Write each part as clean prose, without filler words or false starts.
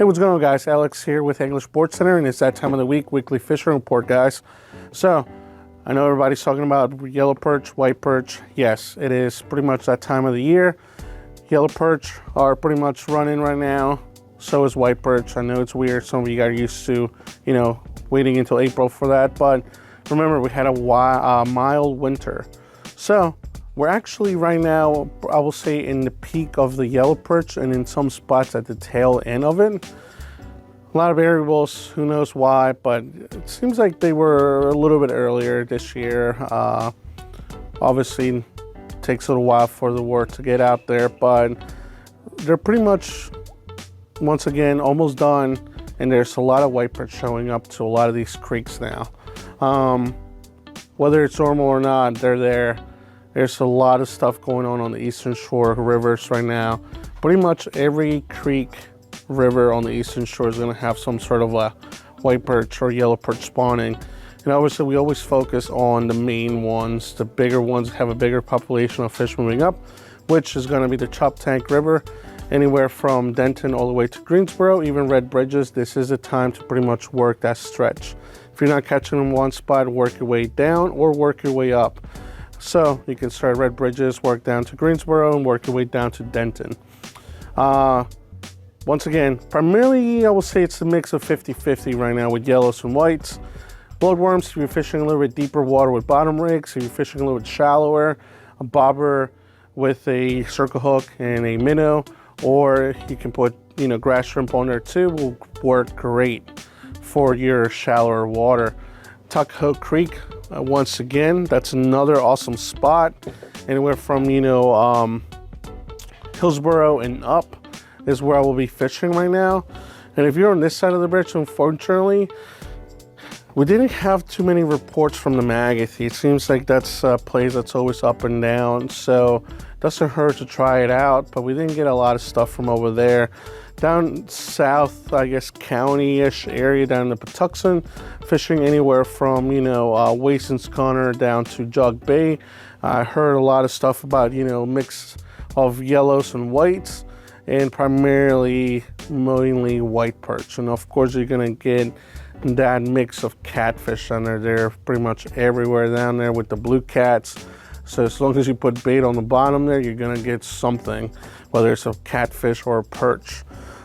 Hey, what's going on, guys? Alex here with English Sports Center, and it's that time of the week, weekly fishing report, guys. So, I know everybody's talking about yellow perch, white perch. Yes, it is pretty much that time of the year. Yellow perch are pretty much running right now. So is white perch. I know it's weird. Some of you got used to, waiting until April for that. But remember, we had a mild winter. So, we're actually right now, I will say, in the peak of the yellow perch and in some spots at the tail end of it. A lot of variables, who knows why, but it seems like they were a little bit earlier this year. Obviously, it takes a little while for the word to get out there, but they're pretty much, once again, almost done, and there's a lot of white perch showing up to a lot of these creeks now. Whether it's normal or not, they're there. There's a lot of stuff going on the eastern shore rivers right now. Pretty much every creek, river on the eastern shore is going to have some sort of a white perch or yellow perch spawning. And obviously we always focus on the main ones. The bigger ones have a bigger population of fish moving up, which is going to be the Chesapeake River, anywhere from Denton all the way to Greensboro, even Red Bridges. This is the time to pretty much work that stretch. If you're not catching in one spot, work your way down or work your way up. So you can start Red Bridges, work down to Greensboro, and work your way down to Denton. Once again, primarily I will say it's a mix of 50-50 right now with yellows and whites. Bloodworms, if you're fishing a little bit deeper water with bottom rigs, if you're fishing a little bit shallower, a bobber with a circle hook and a minnow, or you can put grass shrimp on there too, will work great for your shallower water. Tuckahoe Creek, once again, that's another awesome spot. Anywhere from Hillsboro and up is where I will be fishing right now. And if you're on this side of the bridge, unfortunately, we didn't have too many reports from the Magothy. It seems like that's a place that's always up and down, so it doesn't hurt to try it out, but we didn't get a lot of stuff from over there. Down south, I guess, county-ish area down in the Patuxent, fishing anywhere from, Wason's Corner down to Jug Bay. I heard a lot of stuff about, mix of yellows and whites, and primarily, mainly white perch. And of course, you're gonna get that mix of catfish down there. They're pretty much everywhere down there with the blue cats. So as long as you put bait on the bottom there, you're gonna get something, whether it's a catfish or a perch.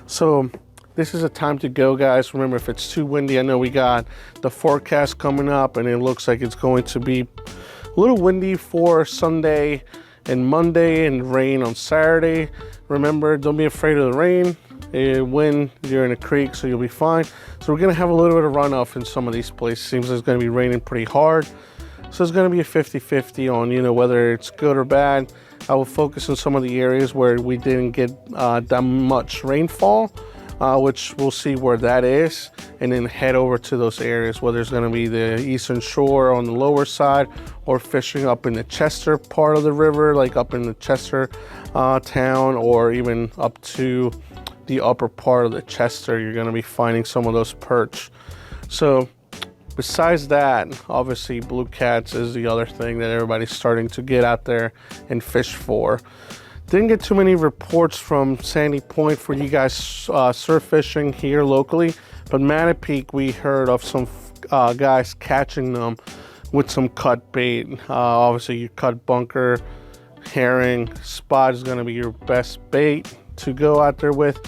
So this is a time to go, guys. Remember, if it's too windy, I know we got the forecast coming up and it looks like it's going to be a little windy for Sunday and Monday and rain on Saturday. Remember, don't be afraid of the rain. When you're in a creek, so you'll be fine. So we're gonna have a little bit of runoff in some of these places. Seems like it's gonna be raining pretty hard. So it's gonna be a 50-50 on, whether it's good or bad. I will focus on some of the areas where we didn't get that much rainfall, which we'll see where that is, and then head over to those areas, whether it's gonna be the eastern shore on the lower side, or fishing up in the Chester part of the river, like up in the Chester town, or even up to the upper part of the Chester. You're going to be finding some of those perch. So besides that, obviously blue cats is the other thing that everybody's starting to get out there and fish for. Didn't get too many reports from Sandy Point for you guys surf fishing here locally, but Chesapeake, we heard of some guys catching them with some cut bait. Obviously your cut bunker, herring, spot is going to be your best bait to go out there with,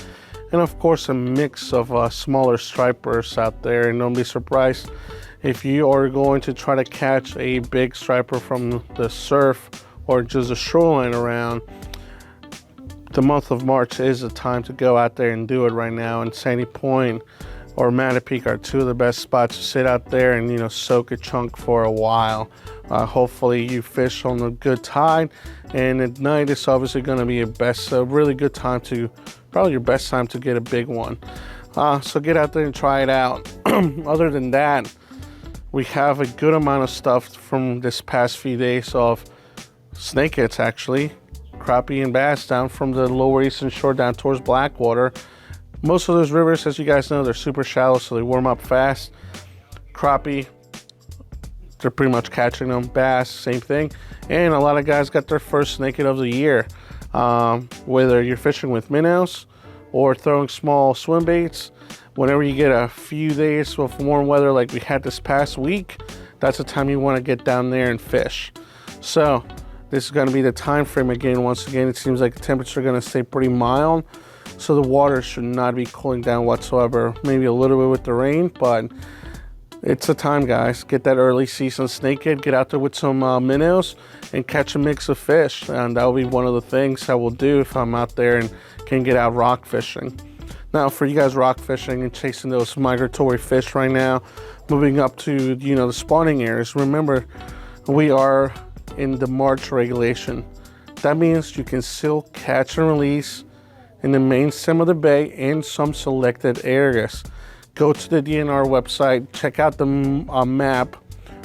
and of course a mix of smaller stripers out there. And don't be surprised if you are going to try to catch a big striper from the surf or just a shoreline around. The month of March is the time to go out there and do it right now, and Sandy Point or Chesapeake are two of the best spots to sit out there and soak a chunk for a while. Hopefully you fish on a good tide, and at night it's obviously going to be a really good time to, probably your best time to get a big one. So get out there and try it out. Other than that, we have a good amount of stuff from this past few days of snakeheads, actually. Crappie and bass down from the lower eastern shore down towards Blackwater. Most of those rivers, as you guys know, they're super shallow, so they warm up fast. Crappie, they're pretty much catching them. Bass, same thing. And a lot of guys got their first snakehead of the year. Whether you're fishing with minnows or throwing small swim baits. Whenever you get a few days with warm weather like we had this past week, that's the time you want to get down there and fish. So this is going to be the time frame again. Once again, it seems like the temperature is going to stay pretty mild, so the water should not be cooling down whatsoever. Maybe a little bit with the rain, but it's the time, guys. Get that early season snakehead, get out there with some minnows and catch a mix of fish. And that will be one of the things I will do if I'm out there and can get out rock fishing. Now, for you guys rock fishing and chasing those migratory fish right now, moving up to, the spawning areas, remember, we are in the March regulation. That means you can still catch and release in the main stem of the bay in some selected areas. Go to the DNR website, check out the map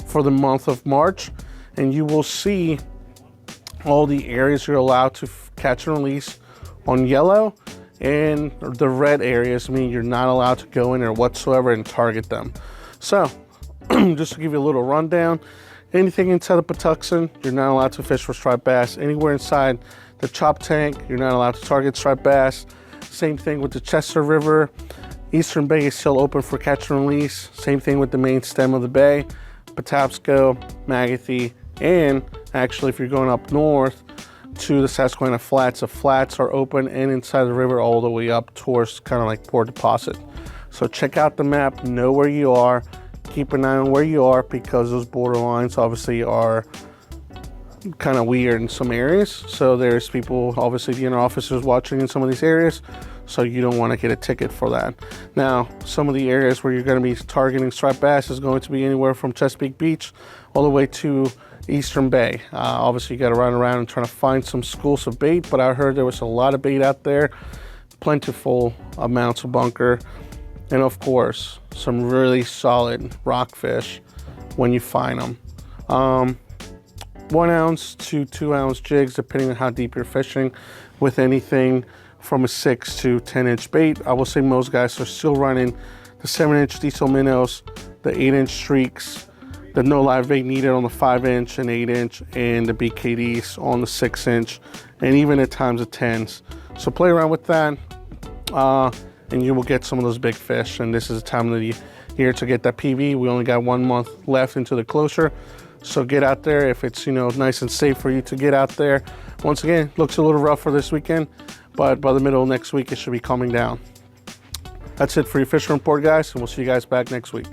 for the month of March, and you will see all the areas you're allowed to catch and release on yellow, and the red areas mean you're not allowed to go in there whatsoever and target them. So just to give you a little rundown, anything inside the Patuxent, you're not allowed to fish for striped bass. Anywhere inside the chop tank, you're not allowed to target striped bass. Same thing with the Chester River. Eastern Bay is still open for catch and release. Same thing with the main stem of the bay, Patapsco, Magathie, and actually if you're going up north to the Susquehanna Flats, the flats are open and inside the river all the way up towards kind of like Port Deposit. So check out the map, know where you are, keep an eye on where you are, because those border lines obviously are kind of weird in some areas. So there's people, obviously DNR officers watching in some of these areas, so you don't want to get a ticket for that. Now, some of the areas where you're going to be targeting striped bass is going to be anywhere from Chesapeake Beach all the way to Eastern Bay. Obviously you got to run around and try to find some schools of bait, but I heard there was a lot of bait out there, plentiful amounts of bunker, and of course some really solid rockfish when you find them. 1 ounce to 2 ounce jigs depending on how deep you're fishing, with anything from a 6 to 10 inch bait. I will say most guys are still running the 7-inch diesel minnows, the 8-inch streaks, the no live bait needed on the 5-inch and 8-inch, and the BKDs on the 6-inch, and even at times the 10s. So play around with that, and you will get some of those big fish. And this is the time of the year to get that PV. We only got 1 month left into the closure, so get out there if it's nice and safe for you to get out there. Once again, looks a little rough for this weekend, but by the middle of next week it should be calming down. That's it for your fishing report, guys, and we'll see you guys back next week.